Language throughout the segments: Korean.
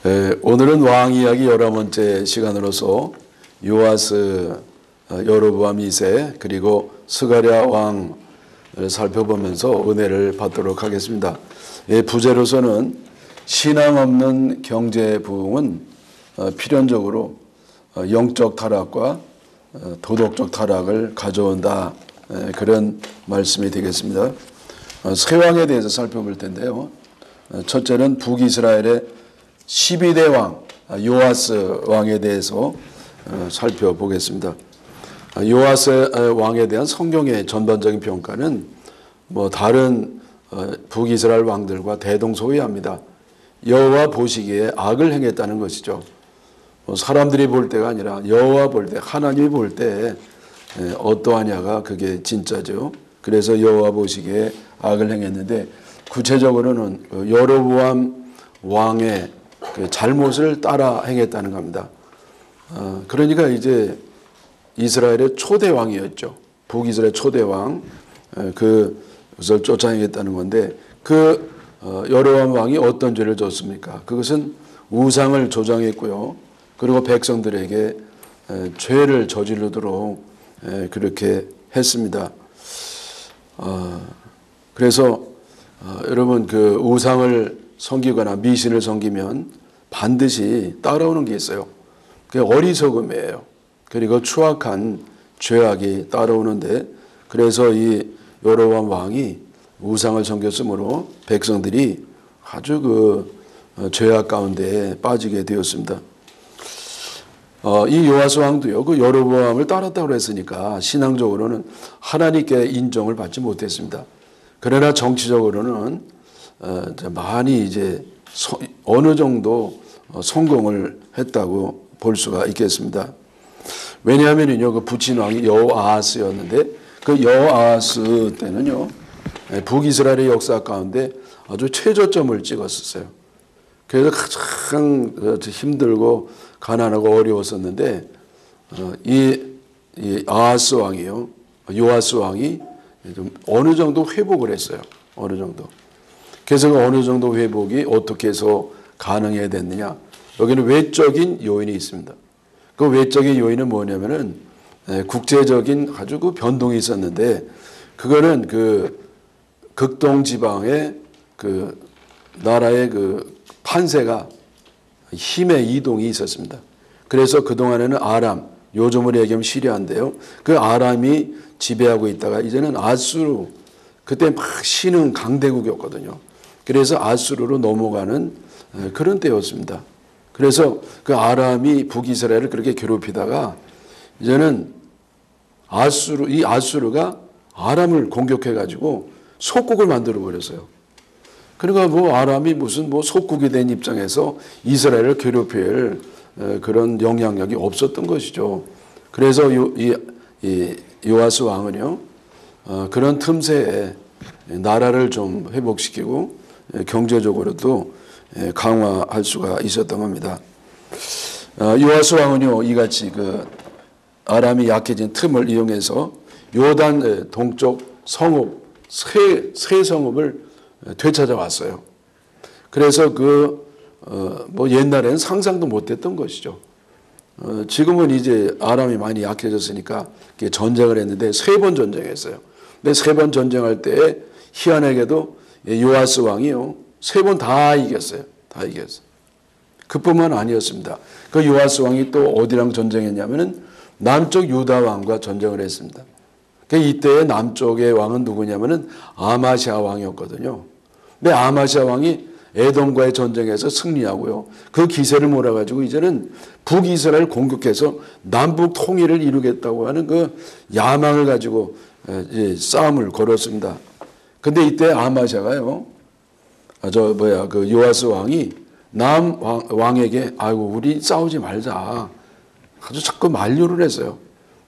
오늘은 왕 이야기 11번째 시간으로서 요아스, 여로보암 2세 그리고 스가랴 왕을 살펴보면서 은혜를 받도록 하겠습니다. 부제로서는 신앙 없는 경제 부흥은 필연적으로 영적 타락과 도덕적 타락을 가져온다. 그런 말씀이 되겠습니다. 세 왕에 대해서 살펴볼 텐데요. 첫째는 북이스라엘의 12대 왕 요아스 왕에 대해서 살펴보겠습니다. 요아스 왕에 대한 성경의 전반적인 평가는 다른 북이스라엘 왕들과 대동소이합니다. 여호와 보시기에 악을 행했다는 것이죠. 사람들이 볼 때가 아니라 여호와 볼 때, 하나님이 볼 때 어떠하냐가 그게 진짜죠. 그래서 여호와 보시기에 악을 행했는데, 구체적으로는 여로보암 왕의 그 잘못을 따라 행했다는 겁니다. 그러니까 이제 이스라엘의 초대 왕이었죠. 북이스라엘 초대 왕, 그것을 쫓아내겠다는 건데, 여로보암 왕이 어떤 죄를 졌습니까? 그것은 우상을 조장했고요. 그리고 백성들에게 죄를 저지르도록 그렇게 했습니다. 그래서 여러분, 그 우상을 섬기거나 미신을 섬기면 반드시 따라오는 게 있어요. 그게 어리석음이에요. 그리고 추악한 죄악이 따라오는데, 그래서 이 여로보암 왕이 우상을 섬겼으므로 백성들이 아주 죄악 가운데 빠지게 되었습니다. 이 요아스 왕도요, 그 여로보암을 따랐다고 했으니까 신앙적으로는 하나님께 인정을 받지 못했습니다. 그러나 정치적으로는 많이 이제 어느 정도 성공을 했다고 볼 수가 있겠습니다. 왜냐하면요, 그 부친 왕이 여호아하스였는데, 그 여호아하스 때는요, 북이스라엘의 역사 가운데 아주 최저점을 찍었었어요. 그래서 가장 힘들고 가난하고 어려웠었는데, 이 아하스 왕이요, 요아스 왕이 좀 어느 정도 회복을 했어요. 어느 정도. 그래서 어느 정도 회복이 어떻게 해서 가능해야 됐느냐? 여기는 외적인 요인이 있습니다. 그 외적인 요인은 뭐냐면은 국제적인 아주 그 변동이 있었는데, 그거는 그 극동 지방의 그 나라의 그 판세가 힘의 이동이 있었습니다. 그래서 그동안에는 아람, 요즘으로 얘기하면 시리아인데요, 그 아람이 지배하고 있다가 이제는 아수르, 그때 막 신흥 강대국이었거든요. 그래서 아수르로 넘어가는 그런 때였습니다. 그래서 그 아람이 북이스라엘을 그렇게 괴롭히다가 이제는 이 아수르가 아람을 공격해가지고 속국을 만들어 버렸어요. 그러니까 아람이 무슨 속국이 된 입장에서 이스라엘을 괴롭힐 그런 영향력이 없었던 것이죠. 그래서 이 요아스 왕은요, 그런 틈새에 나라를 좀 회복시키고 경제적으로도 강화할 수가 있었던 겁니다. 요아스 왕은요, 이같이 아람이 약해진 틈을 이용해서 요단 동쪽 성읍, 세 성읍을 되찾아왔어요. 그래서 옛날에는 상상도 못했던 것이죠. 지금은 이제 아람이 많이 약해졌으니까 전쟁을 했는데 3번 전쟁했어요. 근데 3번 전쟁할 때 희한하게도 요아스 왕이요, 3번 다 이겼어요. 다 이겼어요. 그뿐만 아니었습니다. 그 요아스 왕이 또 어디랑 전쟁했냐면은 남쪽 유다 왕과 전쟁을 했습니다. 이때 남쪽의 왕은 누구냐면은 아마시아 왕이었거든요. 근데 아마시아 왕이 에돔과의 전쟁에서 승리하고요, 그 기세를 몰아가지고 이제는 북이스라엘 공격해서 남북 통일을 이루겠다고 하는 그 야망을 가지고 싸움을 걸었습니다. 근데 이때 아마시아가요, 그 요아스 왕이 남 왕에게 우리 싸우지 말자, 아주 자꾸 만류를 했어요.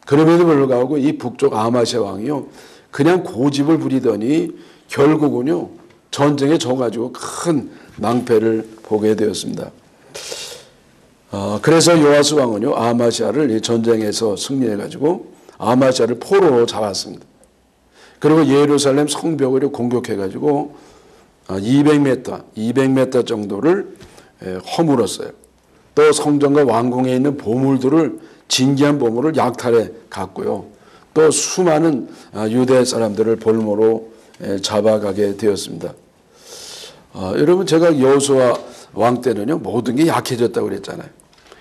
그럼에도 불구하고 이 북쪽 아마시아 왕이요, 그냥 고집을 부리더니 결국은요, 전쟁에 져가지고 큰 낭패를 보게 되었습니다. 그래서 요아스 왕은요, 아마시아를 전쟁에서 승리해가지고 아마시아를 포로로 잡았습니다. 그리고 예루살렘 성벽을 공격해가지고 200m 정도를 허물었어요. 또 성전과 왕궁에 있는 보물들을 진귀한 보물을 약탈해 갔고요. 또 수많은 유대 사람들을 볼모로 잡아가게 되었습니다. 여러분 제가 여호수아 왕 때는요 모든 게 약해졌다고 그랬잖아요.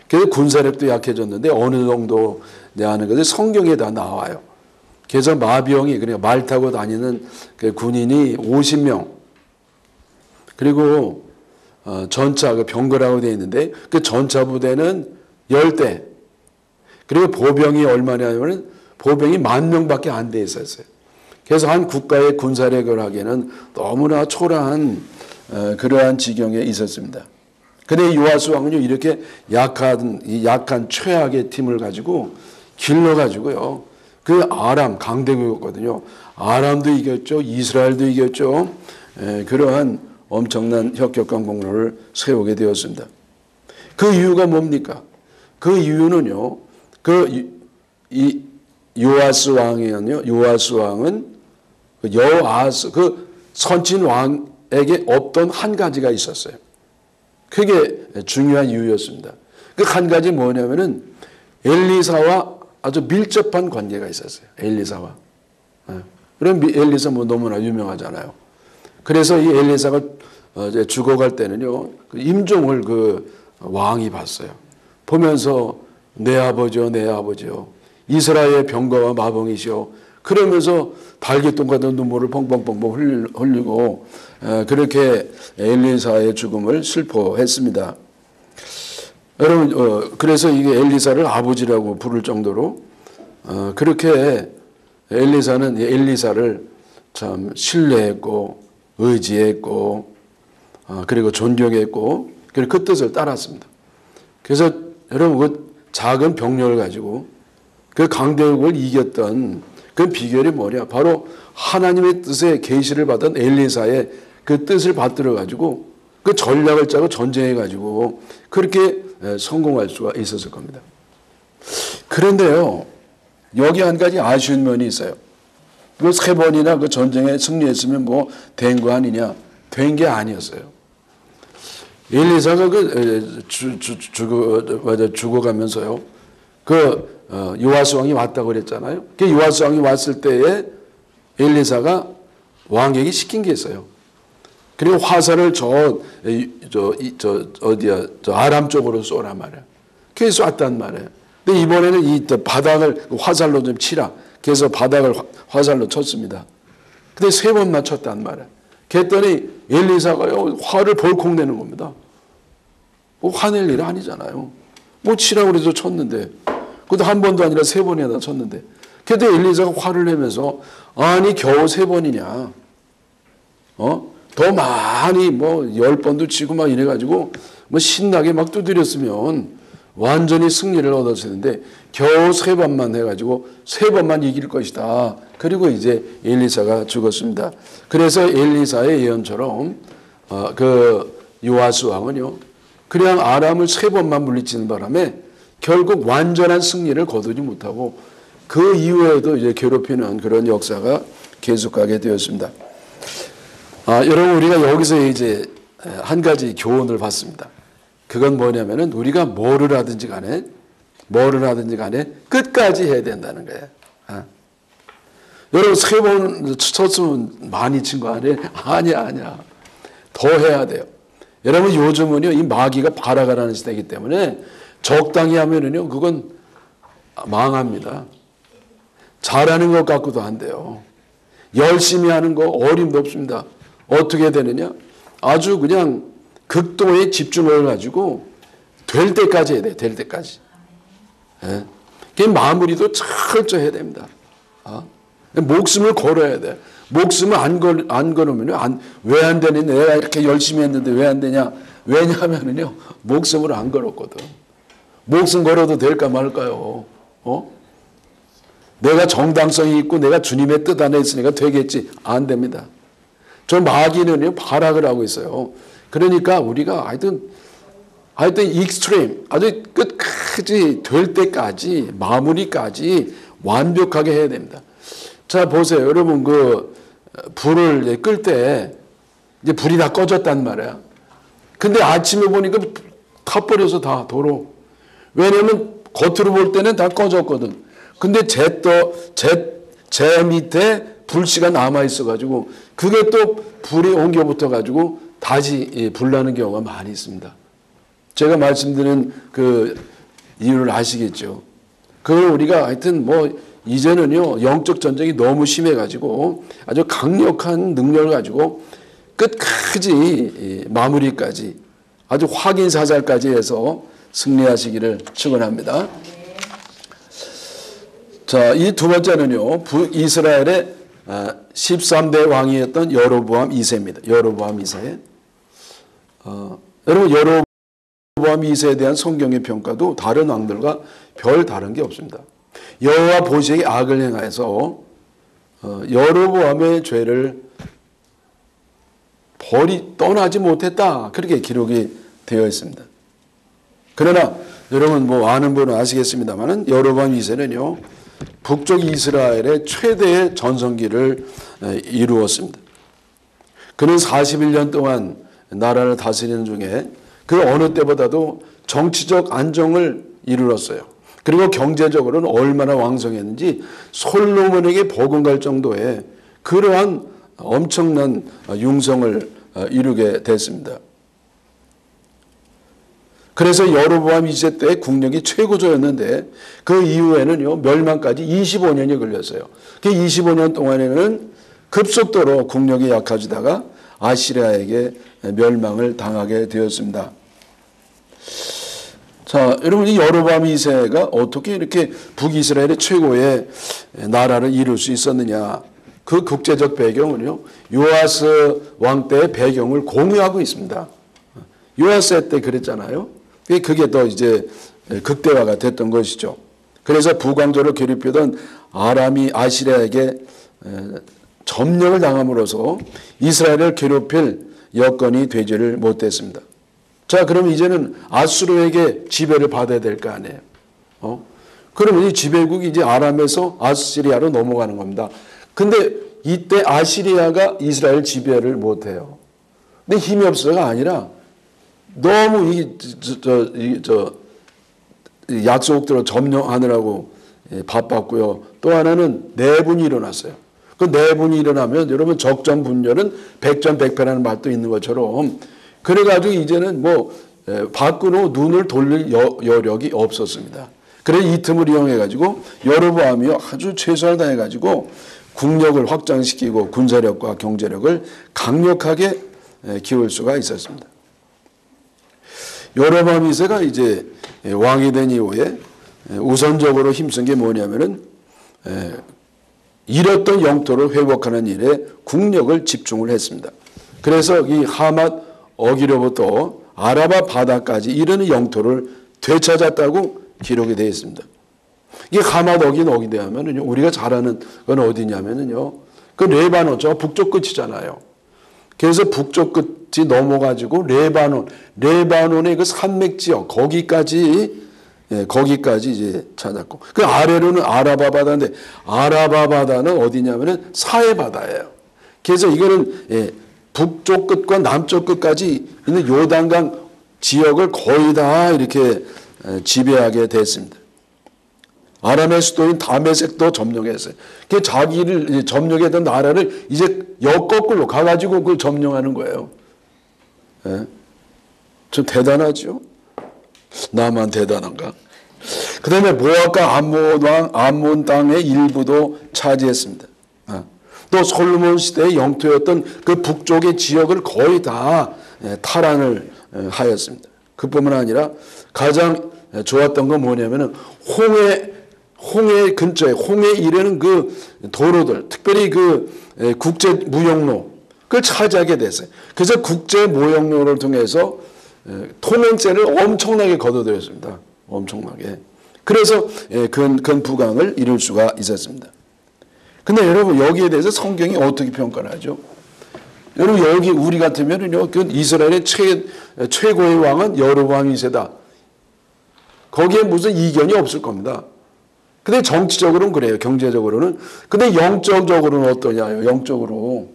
그래서 군사력도 약해졌는데 어느 정도 하는 것이 성경에 다 나와요. 그래서 마병이 그러니까 말 타고 다니는 그 군인이 50명 그리고 전차 그 병거라고 되어 있는데 그 전차 부대는 10대 그리고 보병이 얼마냐면 보병이 10,000명밖에 안 돼 있었어요. 그래서 한 국가의 군사력을 하기에는 너무나 초라한 그러한 지경에 있었습니다. 근데 요아스 왕은요 이렇게 약한 최악의 팀을 가지고 길러가지고요 그 아람 강대국이었거든요. 아람도 이겼죠, 이스라엘도 이겼죠. 그러한 엄청난 혁혁한 공로를 세우게 되었습니다. 그 이유가 뭡니까? 그 이유는요 이 요아스 왕이요 요아스 왕은 여호아스 그 선진 왕에게 없던 한 가지가 있었어요. 그게 중요한 이유였습니다. 그 한 가지 뭐냐면은 엘리사와 아주 밀접한 관계가 있었어요. 엘리사와. 그럼 엘리사 뭐 너무나 유명하잖아요. 그래서 이 엘리사가 죽어갈 때는요 임종을 그 왕이 봤어요. 보면서 내 아버지요, 내 아버지요. 이스라엘의 병거와 마병이시오. 그러면서 발기똥 같은 눈물을 펑펑펑펑 흘리고 그렇게 엘리사의 죽음을 슬퍼했습니다. 여러분 그래서 이게 엘리사를 아버지라고 부를 정도로 그렇게 엘리사는 엘리사를 참 신뢰했고 의지했고 그리고 존경했고 그리고 그 뜻을 따랐습니다. 그래서 여러분 그 작은 병력을 가지고 그 강대국을 이겼던 그 비결이 뭐냐? 바로 하나님의 뜻에 계시를 받은 엘리사의 그 뜻을 받들어 가지고 그 전략을 짜고 전쟁해 가지고 그렇게 성공할 수가 있었을 겁니다. 그런데요 여기 한 가지 아쉬운 면이 있어요. 그 3번이나 그 전쟁에 승리했으면 뭐 된 거 아니냐? 된 게 아니었어요. 엘리사가 죽어가면서요 그 요아스 왕이 왔다고 그랬잖아요. 그 요아스 왕이 왔을 때에 엘리사가 왕에게 시킨 게 있어요. 그리고 화살을 저 아람 쪽으로 쏘란 말이야. 그래서 쐈단 말이에요. 근데 이번에는 이 바닥을 화살로 좀 치라. 그래서 바닥을 화살로 쳤습니다. 근데 3번 쳤단 말이야. 그랬더니 엘리사가요 화를 벌컥 내는 겁니다. 뭐 화낼 일 아니잖아요. 뭐 치라고 그래서 쳤는데. 그것도 한 번도 아니라 3번이나 쳤는데. 그때 엘리사가 화를 내면서 아니 겨우 3번이냐. 더 많이 뭐 10번도 치고 막 이래가지고 뭐 신나게 막 두드렸으면 완전히 승리를 얻었을 텐데 겨우 3번만 해가지고 3번만 이길 것이다. 그리고 이제 엘리사가 죽었습니다. 그래서 엘리사의 예언처럼 그 요아스 왕은요 그냥 아람을 3번만 물리치는 바람에 결국 완전한 승리를 거두지 못하고 그 이후에도 이제 괴롭히는 그런 역사가 계속하게 되었습니다. 여러분 우리가 여기서 이제 한 가지 교훈을 받습니다. 그건 뭐냐면은 우리가 뭐를 하든지 간에 끝까지 해야 된다는 거예요. 여러분 3번 쳤으면 많이 친 거 아니에요? 아니야. 더 해야 돼요. 여러분 요즘은요 이 마귀가 발악하라는 시대이기 때문에 적당히 하면은요 그건 망합니다. 잘하는 것 같고도 안 돼요. 열심히 하는 거 어림도 없습니다. 어떻게 되느냐? 아주 그냥 극도의 집중을 가지고 될 때까지 해야 돼. 될 때까지. 예. 그 마무리도 철저히 해야 됩니다. 목숨을 걸어야 돼. 목숨을 안 걸으면 왜 안 되느냐? 내가 이렇게 열심히 했는데 왜 안 되냐? 왜냐하면요 목숨을 안 걸었거든. 목숨 걸어도 될까 말까요? 내가 정당성이 있고 내가 주님의 뜻 안에 있으니까 되겠지. 안 됩니다. 저 마귀는요 발악을 하고 있어요. 그러니까 우리가 하여튼 익스트림 아주 끝까지 될 때까지 마무리까지 완벽하게 해야 됩니다. 자 보세요. 여러분 그 불을 끌 때 이제 불이 다 꺼졌단 말이야. 근데 아침에 보니까 다 버려서 다 도로. 왜냐면 겉으로 볼 때는 다 꺼졌거든. 근데 재 밑에 불씨가 남아 있어가지고 그게 또 불이 옮겨 붙어가지고 다시 불나는 경우가 많이 있습니다. 제가 말씀드린 그 이유를 아시겠죠. 그걸 우리가 하여튼 뭐 이제는요 영적 전쟁이 너무 심해가지고 아주 강력한 능력을 가지고 끝까지 마무리까지 아주 확인 사살까지 해서 승리하시기를 축원합니다. 자, 이 두 번째는요 북이스라엘의 13대 왕이었던 여로보암 2세입니다. 여로보암 2세. 여러분 여로보암 2세에 대한 성경의 평가도 다른 왕들과 별 다른 게 없습니다. 여호와 보시기에 악을 행하여서 여로보암의 죄를 떠나지 못했다. 그렇게 기록이 되어 있습니다. 그러나 여러분 뭐 아는 분은 아시겠습니다만은 여로보암 2세는요 북쪽 이스라엘의 최대의 전성기를 이루었습니다. 그는 41년 동안 나라를 다스리는 중에 그 어느 때보다도 정치적 안정을 이루었어요. 그리고 경제적으로는 얼마나 왕성했는지 솔로몬에게 버금갈 정도의 그러한 엄청난 융성을 이루게 됐습니다. 그래서 여로보암 2세 때 국력이 최고조였는데 그 이후에는요 멸망까지 25년이 걸렸어요. 그 25년 동안에는 급속도로 국력이 약해지다가 아시리아에게 멸망을 당하게 되었습니다. 자, 여러분 이 여로보암 2세가 어떻게 이렇게 북이스라엘의 최고의 나라를 이룰 수 있었느냐? 그 국제적 배경은요 요아스 왕 때의 배경을 공유하고 있습니다. 요아스 때 그랬잖아요. 그게 더 이제 극대화가 됐던 것이죠. 그래서 북왕조를 괴롭히던 아람이 아시리아에게 점령을 당함으로써 이스라엘을 괴롭힐 여건이 되지를 못했습니다. 자, 그럼 이제는 아수르에게 지배를 받아야 될 거 아니에요. 그러면 이 지배국이 이제 아람에서 아시리아로 넘어가는 겁니다. 근데 이때 아시리아가 이스라엘 지배를 못해요. 근데 힘이 없어서가 아니라 너무 약속들을 점령하느라고 바빴고요. 또 하나는 내분이 일어났어요. 그 내분이 일어나면 여러분 적전분열은 백전백패라는 말도 있는 것처럼 그래가지고 이제는 뭐 밖으로 눈을 돌릴 여력이 없었습니다. 그래서 이 틈을 이용해가지고 여로보암이 아주 최선을 다해가지고 국력을 확장시키고 군사력과 경제력을 강력하게 키울 수가 있었습니다. 여로보암 2세가 이제 왕이 된 이후에 우선적으로 힘쓴 게 뭐냐면은 잃었던 영토를 회복하는 일에 국력을 집중을 했습니다. 그래서 이 하맛 어기로부터 아라바 바다까지 이르는 영토를 되찾았다고 기록이 되어 있습니다. 이게 하맛 어기는 어디냐 하면은요, 우리가 잘 아는 건 어디냐면은요, 그 레바논, 저 북쪽 끝이잖아요. 그래서 북쪽 끝이 넘어가지고 레바논의 그 산맥 지역, 거기까지 이제 찾았고, 그 아래로는 아라바 바다인데, 아라바 바다는 어디냐면은 사해 바다예요. 그래서 이거는 북쪽 끝과 남쪽 끝까지 있는 요단강 지역을 거의 다 이렇게 지배하게 됐습니다. 아람의 수도인 다메섹도 점령했어요. 그 자기를 점령했던 나라를 이제 역거꾸로 가가지고 그걸 점령하는 거예요. 좀 대단하죠? 나만 대단한가? 그 다음에 모압과 암몬 땅의 일부도 차지했습니다. 또 솔로몬 시대의 영토였던 그 북쪽의 지역을 거의 다 탈환을 하였습니다. 그뿐만 아니라 가장 좋았던 건 뭐냐면은 홍해 근처에 홍해 이르는 그 도로들, 특별히 그 국제 무역로 그걸 차지하게 됐어요. 그래서 국제 무역로를 통해서 통행세를 엄청나게 걷어들였습니다. 엄청나게. 그래서 큰 부강을 이룰 수가 있었습니다. 근데 여러분 여기에 대해서 성경이 어떻게 평가를 하죠? 여러분 여기 우리 같으면은요, 그 이스라엘의 최고의 왕은 여로보암 2세다. 거기에 무슨 이견이 없을 겁니다. 근데 정치적으로는 그래요. 경제적으로는. 근데 영적으로는 어떠냐요? 영적으로.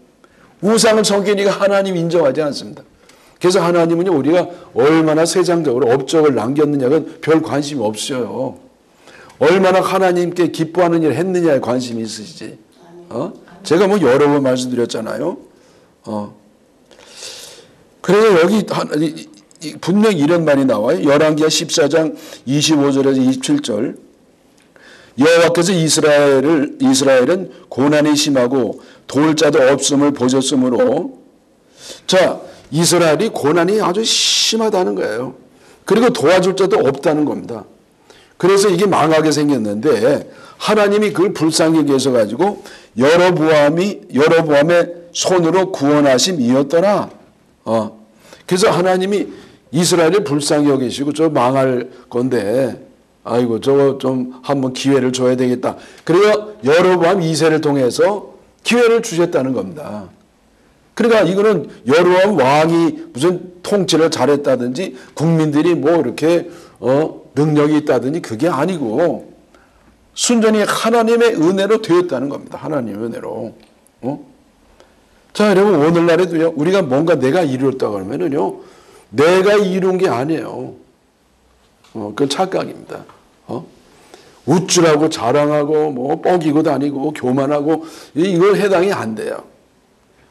우상을 섬기니까 하나님 인정하지 않습니다. 그래서 하나님은요, 우리가 얼마나 세상적으로 업적을 남겼느냐는 별 관심이 없어요. 얼마나 하나님께 기뻐하는 일을 했느냐에 관심이 있으시지. 제가 뭐 여러 번 말씀드렸잖아요. 그래서 여기 분명히 이런 말이 나와요. 열왕기하 14장 25절에서 27절. 여호와께서 이스라엘은 고난이 심하고 도울 자도 없음을 보셨으므로, 자, 이스라엘이 고난이 아주 심하다는 거예요. 그리고 도와줄 자도 없다는 겁니다. 그래서 이게 망하게 생겼는데 하나님이 그걸 불쌍히 여기셔 가지고 여로보암의 손으로 구원하심이었더라. 그래서 하나님이 이스라엘을 불쌍히 여기시고 저 망할 건데 아이고 저거 좀 한번 기회를 줘야 되겠다. 그래서 여로보암 2세를 통해서 기회를 주셨다는 겁니다. 그러니까 이거는 여로보암 왕이 무슨 통치를 잘했다든지 국민들이 뭐 이렇게 능력이 있다든지 그게 아니고 순전히 하나님의 은혜로 되었다는 겁니다. 하나님의 은혜로. 자, 여러분 오늘날에도요, 우리가 뭔가 내가 이루었다고 하면은요, 내가 이룬 게 아니에요. 그건 착각입니다. 우쭐하고 자랑하고 뭐 뻐기고 다니고 교만하고 이걸 해당이 안 돼요.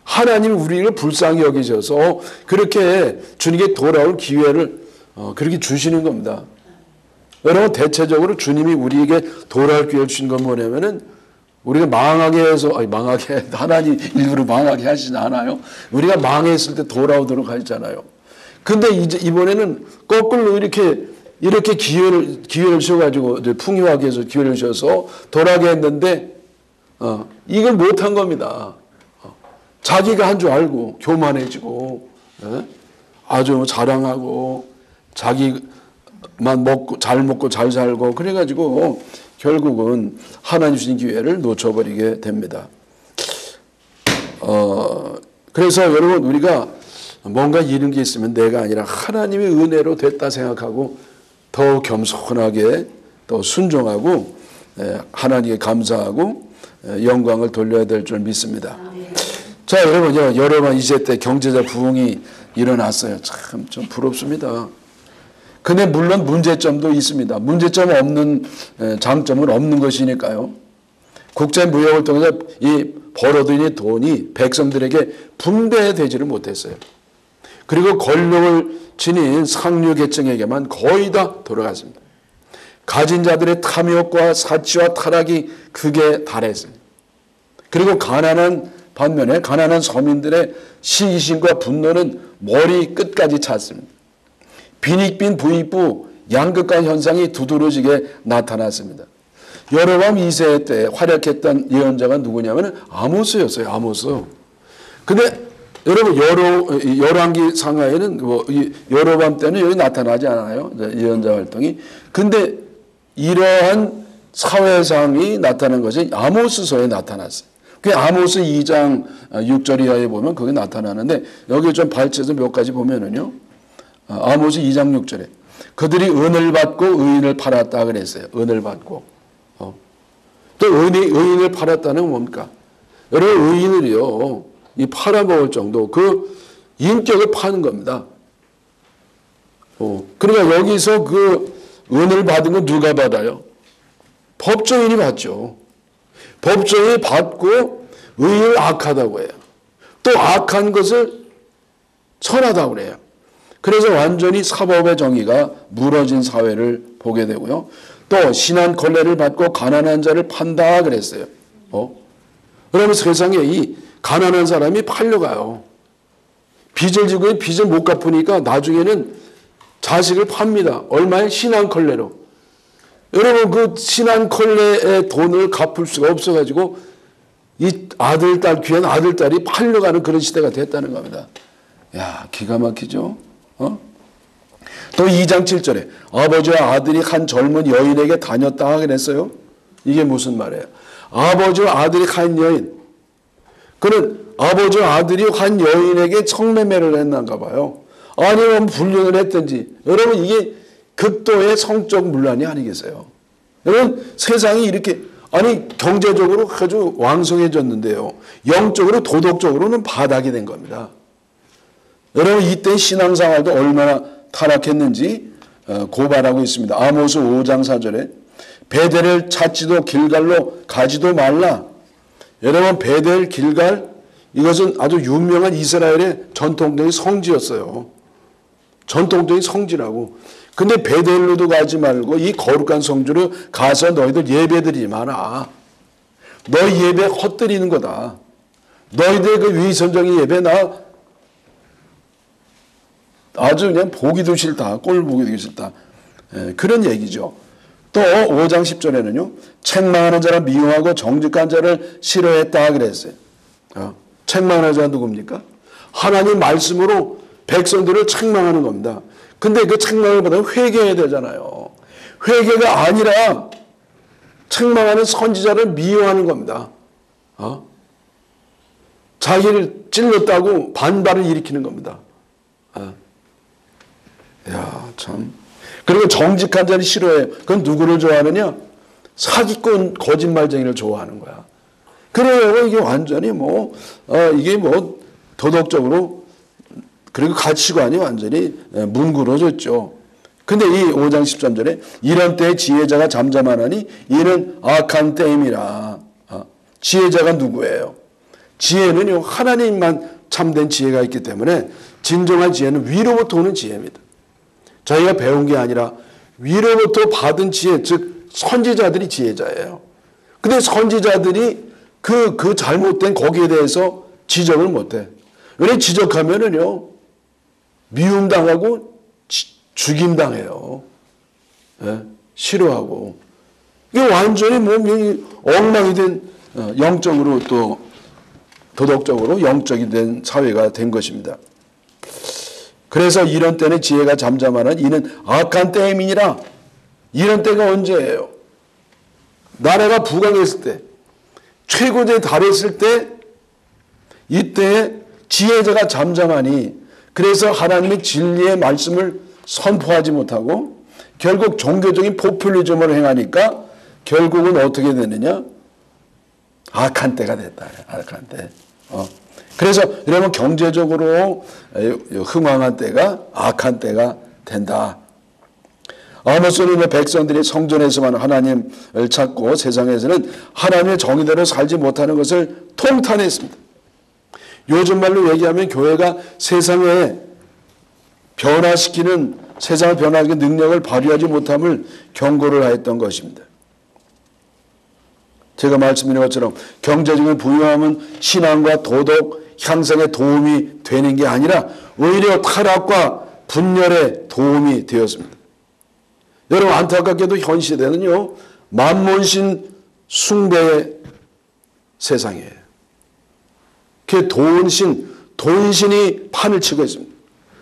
하나님이 우리를 불쌍히 여기셔서 그렇게 주님께 돌아올 기회를 그렇게 주시는 겁니다. 여러분 대체적으로 주님이 우리에게 돌아올 기회를 주신 건 뭐냐면은 우리가 망하게 해서 하나님 일부러 망하게 하시지 않아요. 우리가 망했을 때 돌아오도록 하잖아요. 근데 이번에는 거꾸로 이렇게 기회를 주셔가지고 풍요하게 해서 기회를 주셔서 돌아가게 했는데 이걸 못한 겁니다. 자기가 한 줄 알고 교만해지고 아주 자랑하고 자기만 잘 먹고 잘 살고 그래가지고 결국은 하나님 주신 기회를 놓쳐버리게 됩니다. 그래서 여러분 우리가 뭔가 이런 게 있으면 내가 아니라 하나님의 은혜로 됐다 생각하고 더 겸손하게 더 순종하고 하나님께 감사하고 영광을 돌려야 될 줄 믿습니다. 자, 여러분요, 여러분 이제 때 경제적 부흥이 일어났어요. 참 좀 부럽습니다. 근데 물론 문제점도 있습니다. 문제점 없는 장점은 없는 것이니까요. 국제 무역을 통해서 이 벌어들인 돈이 백성들에게 분배되지를 못했어요. 그리고 권력을 지닌 상류 계층에게만 거의 다 돌아갔습니다. 가진 자들의 탐욕과 사치와 타락이 극에 달했습니다. 그리고 반면에 가난한 서민들의 시기심과 분노는 머리 끝까지 찼습니다. 빈익빈 부익부 양극화 현상이 두드러지게 나타났습니다. 여로보암 2세 때 활약했던 예언자가 누구냐면 아모스였어요. 아모스. 근데 여러분 열왕기 상하에는 여로보암 때는 여기 나타나지 않아요. 예언자 활동이. 근데 이러한 사회상이 나타난 것이 아모스서에 나타났어요. 그 아모스 2장 6절 이하에 보면 그게 나타나는데 여기 좀 발췌해서 몇 가지 보면은요. 아모스 2장 6절에 그들이 은을 받고 의인을 팔았다 그랬어요. 은을 받고. 또 의인을 팔았다는 건 뭡니까? 여러분 의인을요. 이 팔아먹을 정도 그 인격을 파는 겁니다. 그러니까 여기서 그 은을 받은 건 누가 받아요? 법조인이 받죠. 법조인이 받고 의인을 악하다고 해요. 또 악한 것을 선하다고 그래요. 그래서 완전히 사법의 정의가 무너진 사회를 보게 되고요. 또 신한 걸레를 받고 가난한 자를 판다 그랬어요. 그러면 세상에 이 가난한 사람이 팔려가요. 빚을 지고 빚을 못 갚으니까 나중에는 자식을 팝니다. 얼마에? 신한 걸레로. 여러분 그 신한 걸레의 돈을 갚을 수가 없어가지고 이 귀한 아들딸이 팔려가는 그런 시대가 됐다는 겁니다. 야, 기가 막히죠? 또 2장 7절에 아버지와 아들이 한 젊은 여인에게 다녔다 그랬어요. 이게 무슨 말이에요? 아버지와 아들이 한 여인. 그는 아버지와 아들이 한 여인에게 성매매를 했는가 봐요. 아니면 불륜을 했든지. 여러분 이게 극도의 성적 문란이 아니겠어요? 여러분 세상이 이렇게 경제적으로 아주 왕성해졌는데요. 영적으로 도덕적으로는 바닥이 된 겁니다. 여러분 이때 신앙생활도 얼마나 타락했는지 고발하고 있습니다. 아모스 5장 4절에 베델을 찾지도 길갈로 가지도 말라. 여러분 베델 길갈 이것은 아주 유명한 이스라엘의 전통적인 성지였어요. 전통적인 성지라고. 근데 베델로도 가지 말고 이 거룩한 성지로 가서 너희들 예배드리지 마라. 너희 예배 헛들이는 거다. 너희들 그 위선적인 예배 나 아주 그냥 보기도 싫다. 꼴 보기도 싫다. 그런 얘기죠. 또 5장 10절에는요. 책망하는 자를 미워하고 정직한 자를 싫어했다 그랬어요. 책망하는 자가 누굽니까? 하나님 말씀으로 백성들을 책망하는 겁니다. 근데 그 책망을 보다는 회개해야 되잖아요. 회개가 아니라 책망하는 선지자를 미워하는 겁니다. 자기를 찔렀다고 반발을 일으키는 겁니다. 야, 참. 그리고 정직한 자를 싫어해요. 그건 누구를 좋아하느냐? 사기꾼 거짓말쟁이를 좋아하는 거야. 그래요. 이게 완전히 이게 도덕적으로 그리고 가치관이 완전히 뭉그러졌죠. 근데 이 5장 13절에 이런 때에 지혜자가 잠잠하나니 이는 악한 때임이라. 지혜자가 누구예요? 지혜는요, 하나님만 참된 지혜가 있기 때문에 진정한 지혜는 위로부터 오는 지혜입니다. 저희가 배운 게 아니라 위로부터 받은 지혜, 즉 선지자들이 지혜자예요. 근데 선지자들이 그 잘못된 거기에 대해서 지적을 못해. 왜 지적하면은요, 미움당하고 죽임당해요. 싫어하고. 이게 완전히 몸이 엉망이 된 영적으로 또 도덕적으로 영적이 된 사회가 된 것입니다. 그래서 이런 때는 지혜가 잠잠하는 이는 악한 때임이니라. 이런 때가 언제예요? 나라가 부강했을 때, 최고조에 달했을 때, 이때 지혜자가 잠잠하니 그래서 하나님의 진리의 말씀을 선포하지 못하고 결국 종교적인 포퓰리즘을 행하니까 결국은 어떻게 되느냐? 악한 때가 됐다. 악한 때. 그래서 여러분 경제적으로 흥황한 때가 악한 때가 된다. 아모스는 백성들이 성전에서만 하나님을 찾고 세상에서는 하나님의 정의대로 살지 못하는 것을 통탄했습니다. 요즘 말로 얘기하면 교회가 세상에 변화시키는 세상을 변화하는 능력을 발휘하지 못함을 경고를 하였던 것입니다. 제가 말씀드린 것처럼 경제적인 부유함은 신앙과 도덕 향상에 도움이 되는 게 아니라 오히려 타락과 분열에 도움이 되었습니다. 여러분 안타깝게도 현 시대는요. 만몬신 숭배의 세상이에요. 그 돈신이 판을 치고 있습니다.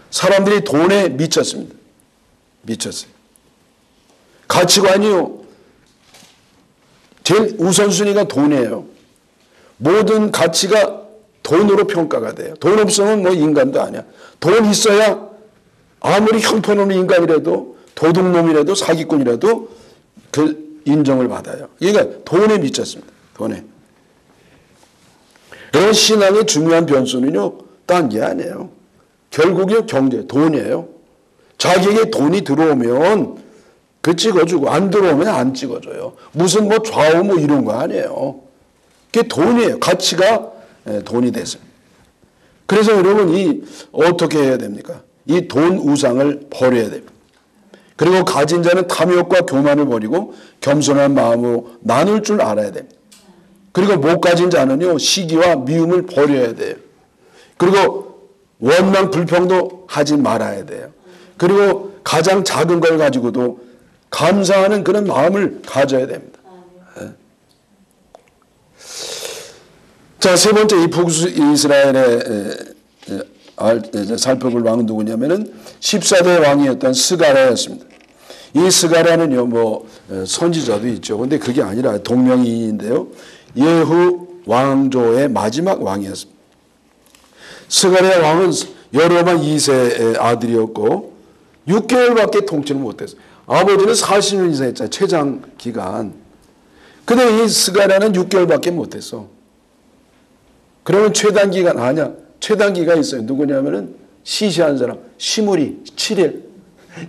사람들이 돈에 미쳤습니다. 미쳤어요. 가치관이요. 제일 우선순위가 돈이에요. 모든 가치가 돈으로 평가가 돼요. 돈 없으면 인간도 아니야. 돈 있어야 아무리 형편없는 인간이라도 도둑놈이라도 사기꾼이라도 그 인정을 받아요. 그러니까 돈에 미쳤습니다. 돈에. 그런 신앙의 중요한 변수는요. 딴 게 아니에요. 결국은 경제, 돈이에요. 자기에게 돈이 들어오면 그 찍어주고 안 들어오면 안 찍어줘요. 무슨 좌우 이런 거 아니에요. 그게 돈이에요. 가치가 돈이 됐어요. 그래서 여러분 어떻게 해야 됩니까? 이 돈 우상을 버려야 됩니다. 그리고 가진 자는 탐욕과 교만을 버리고 겸손한 마음으로 나눌 줄 알아야 됩니다. 그리고 못 가진 자는요 시기와 미움을 버려야 돼요. 그리고 원망 불평도 하지 말아야 돼요. 그리고 가장 작은 걸 가지고도 감사하는 그런 마음을 가져야 됩니다. 자, 세 번째 이 북수 이스라엘의 살펴볼 왕은 누구냐면은 14대 왕이었던 스가랴였습니다. 이 스가랴는요 선지자도 있죠. 근데 그게 아니라 동명이인인데요. 예후 왕조의 마지막 왕이었습니다. 스가랴 왕은 여로보암 2세의 아들이었고 6개월밖에 통치를 못했어요. 아버지는 40년 이상 했잖아요. 최장 기간. 근데 이 스가랴는 6개월밖에 못했어. 그러면 최단 기간 아니야. 최단 기간 있어요. 누구냐면은 시시한 사람 시무리 7일.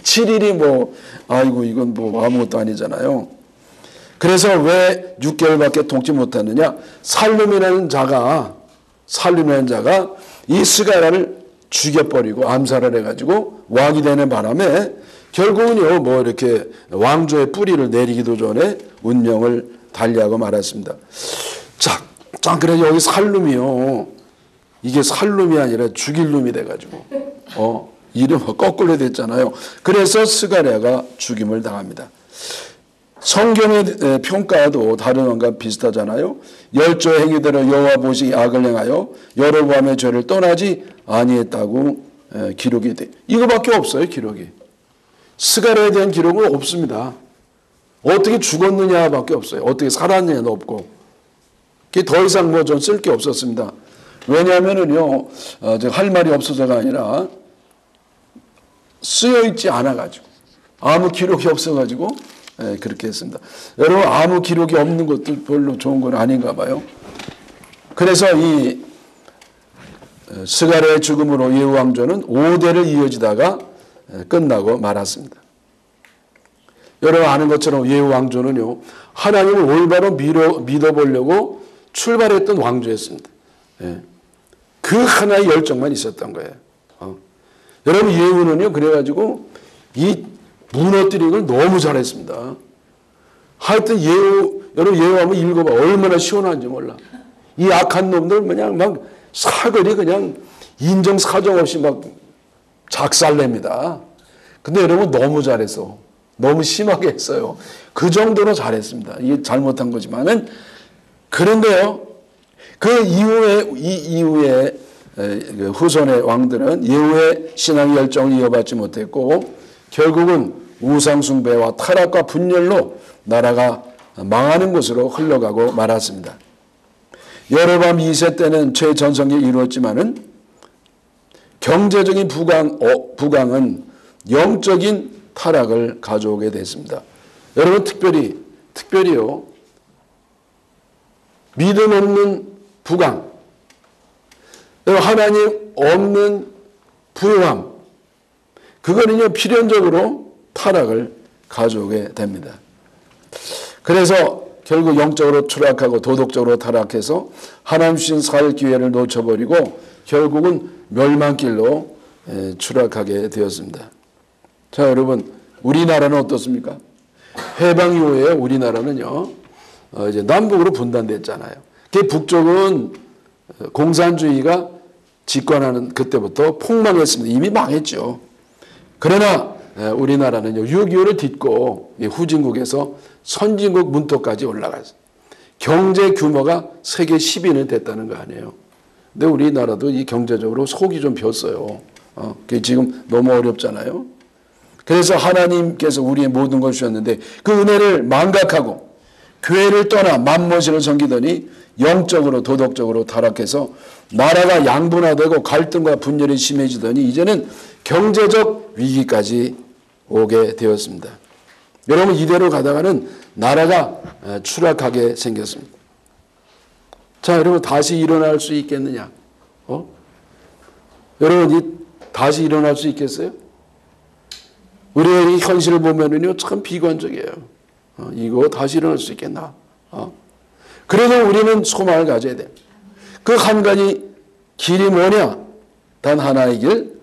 7일이 뭐 아이고 이건 뭐 아무것도 아니잖아요. 그래서 왜 6개월밖에 돕지 못하느냐? 살룸이라는 자가 이 스가랴를 죽여버리고 암살을 해가지고 왕이 되는 바람에 결국은요 뭐 이렇게 왕조의 뿌리를 내리기도 전에 운명을 달리하고 말았습니다. 자, 그래서 여기 살룸이요. 이게 살룸이 아니라 죽일 룸이 돼가지고 이름이 거꾸로 됐잖아요. 그래서 스가랴가 죽임을 당합니다. 성경의 평가도 다른 왕과 비슷하잖아요. 열조 행위대로 여호와 보시기 악을 행하여 여로보암의 죄를 떠나지 아니했다고 기록이 돼. 이거밖에 없어요. 기록이. 스가랴에 대한 기록은 없습니다. 어떻게 죽었느냐밖에 없어요. 어떻게 살았느냐도 없고. 그게 더 이상 뭐 좀 쓸 게 없었습니다. 왜냐하면은요 할 말이 없어서가 아니라 쓰여 있지 않아가지고 아무 기록이 없어가지고 그렇게 했습니다. 여러분 아무 기록이 없는 것도 별로 좋은 건 아닌가 봐요. 그래서 이 스가랴의 죽음으로 예후 왕조는 5대를 이어지다가 끝나고 말았습니다. 여러분 아는 것처럼 예후 왕조는요 하나님을 올바로 믿어보려고 출발했던 왕조였습니다. 그 하나의 열정만 있었던 거예요. 여러분 예후는요 그래가지고 이 무너뜨리는 걸 너무 잘했습니다. 하여튼 여러분 예후 한번 읽어봐. 얼마나 시원한지 몰라. 이 악한 놈들 그냥 막 사거리 그냥 인정사정 없이 막 작살냅니다. 근데 여러분 너무 잘했어. 너무 심하게 했어요. 그 정도로 잘했습니다. 이게 잘못한 거지만은 그런데요. 그 이후에 후손의 왕들은 예후의 신앙의 열정을 이어받지 못했고 결국은 우상숭배와 타락과 분열로 나라가 망하는 곳으로 흘러가고 말았습니다. 여로보암 2세 때는 최전성기 이루었지만은 경제적인 부강은 영적인 타락을 가져오게 됐습니다. 여러분 특별히요 믿음 없는 부강, 하나님 없는 부요함, 그거는요 필연적으로 타락을 가져오게 됩니다. 그래서 결국 영적으로 추락하고 도덕적으로 타락해서 하나님 주신 살 기회를 놓쳐버리고 결국은 멸망길로 추락하게 되었습니다. 자 여러분 우리나라는 어떻습니까? 해방 이후에 우리나라는요 이제 남북으로 분단됐잖아요. 그 북쪽은 공산주의가 집권하는 그때부터 폭망했습니다. 이미 망했죠. 그러나 우리나라는요 6.25를 딛고 후진국에서 선진국 문턱까지 올라갔어요. 경제 규모가 세계 10위는 됐다는 거 아니에요. 근데 우리나라도 이 경제적으로 속이 좀 폈어요. 그게 지금 너무 어렵잖아요. 그래서 하나님께서 우리의 모든 걸 주셨는데 그 은혜를 망각하고 교회를 떠나 맘모신을 섬기더니 영적으로 도덕적으로 타락해서 나라가 양분화되고 갈등과 분열이 심해지더니 이제는 경제적 위기까지 오게 되었습니다. 여러분 이대로 가다가는 나라가 추락하게 생겼습니다. 자 여러분 다시 일어날 수 있겠느냐? 여러분 다시 일어날 수 있겠어요? 우리의 현실을 보면은요 참 비관적이에요. 이거 다시 일어날 수 있겠나? 그래도 우리는 소망을 가져야 돼. 그 한 가지 길이 뭐냐? 단 하나의 길,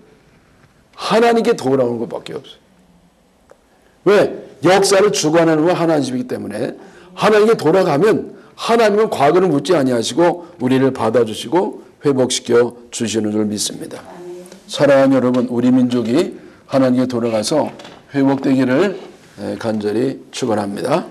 하나님께 돌아오는 것밖에 없어요. 왜? 역사를 주관하는 건 하나님이기 때문에 하나님께 돌아가면 하나님은 과거를 묻지 아니하시고 우리를 받아주시고 회복시켜 주시는 줄 믿습니다. 사랑하는 여러분, 우리 민족이 하나님께 돌아가서 회복되기를 간절히 축원합니다.